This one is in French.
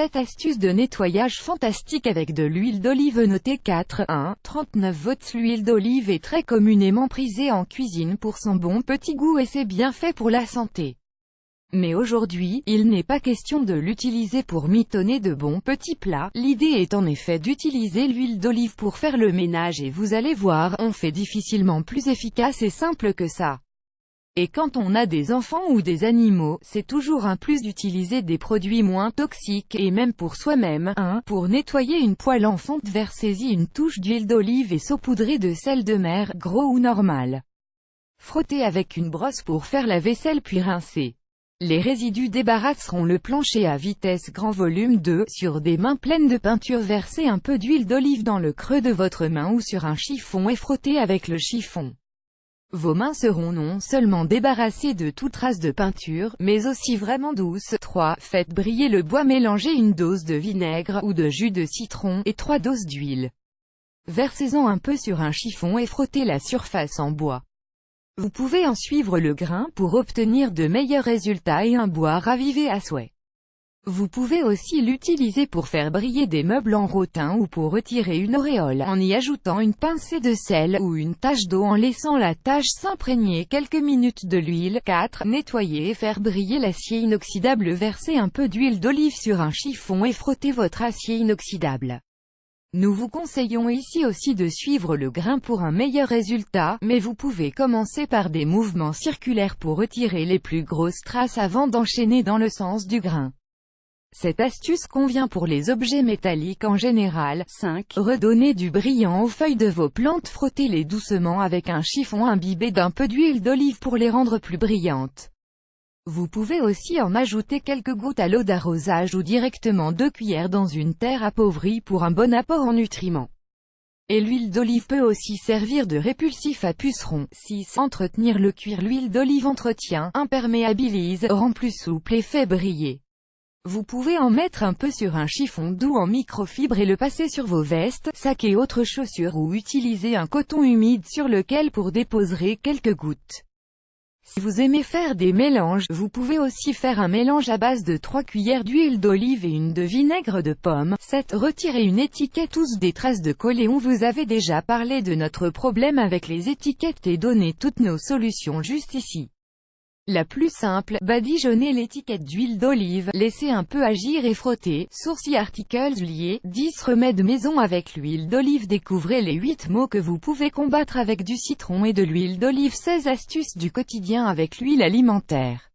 7 astuces de nettoyage fantastiques avec de l'huile d'olive. Notez 4. 1. 39 volts. L'huile d'olive est très communément prisée en cuisine pour son bon petit goût et ses bienfaits pour la santé. Mais aujourd'hui, il n'est pas question de l'utiliser pour mitonner de bons petits plats. L'idée est en effet d'utiliser l'huile d'olive pour faire le ménage et vous allez voir, on fait difficilement plus efficace et simple que ça. Et quand on a des enfants ou des animaux, c'est toujours un plus d'utiliser des produits moins toxiques, et même pour soi-même. 1. Pour nettoyer une poêle en fonte, versez-y une touche d'huile d'olive et saupoudrez de sel de mer, gros ou normal. Frottez avec une brosse pour faire la vaisselle puis rincez. Les résidus débarrasseront le plancher à vitesse grand volume. 2. Sur des mains pleines de peinture, versez un peu d'huile d'olive dans le creux de votre main ou sur un chiffon et frottez avec le chiffon. Vos mains seront non seulement débarrassées de toute trace de peinture, mais aussi vraiment douces. 3. Faites briller le bois. Mélangez une dose de vinaigre ou de jus de citron et 3 doses d'huile. Versez-en un peu sur un chiffon et frottez la surface en bois. Vous pouvez en suivre le grain pour obtenir de meilleurs résultats et un bois ravivé à souhait. Vous pouvez aussi l'utiliser pour faire briller des meubles en rotin ou pour retirer une auréole en y ajoutant une pincée de sel ou une tache d'eau en laissant la tache s'imprégner quelques minutes de l'huile. 4. Nettoyer et faire briller l'acier inoxydable. Versez un peu d'huile d'olive sur un chiffon et frottez votre acier inoxydable. Nous vous conseillons ici aussi de suivre le grain pour un meilleur résultat, mais vous pouvez commencer par des mouvements circulaires pour retirer les plus grosses traces avant d'enchaîner dans le sens du grain. Cette astuce convient pour les objets métalliques en général. 5. Redonnez du brillant aux feuilles de vos plantes. Frottez-les doucement avec un chiffon imbibé d'un peu d'huile d'olive pour les rendre plus brillantes. Vous pouvez aussi en ajouter quelques gouttes à l'eau d'arrosage ou directement 2 cuillères dans une terre appauvrie pour un bon apport en nutriments. Et l'huile d'olive peut aussi servir de répulsif à pucerons. 6. Entretenir le cuir. L'huile d'olive entretient, imperméabilise, rend plus souple et fait briller. Vous pouvez en mettre un peu sur un chiffon doux en microfibre et le passer sur vos vestes, sacs et autres chaussures ou utiliser un coton humide sur lequel vous déposerez quelques gouttes. Si vous aimez faire des mélanges, vous pouvez aussi faire un mélange à base de 3 cuillères d'huile d'olive et une de vinaigre de pomme. 7. Retirez une étiquette ou des traces de collé. On vous avait déjà parlé de notre problème avec les étiquettes et donné toutes nos solutions juste ici. La plus simple, badigeonnez l'étiquette d'huile d'olive, laissez un peu agir et frotter. Sourcils articles liés, 10 remèdes maison avec l'huile d'olive. Découvrez les 8 maux que vous pouvez combattre avec du citron et de l'huile d'olive. 16 astuces du quotidien avec l'huile alimentaire.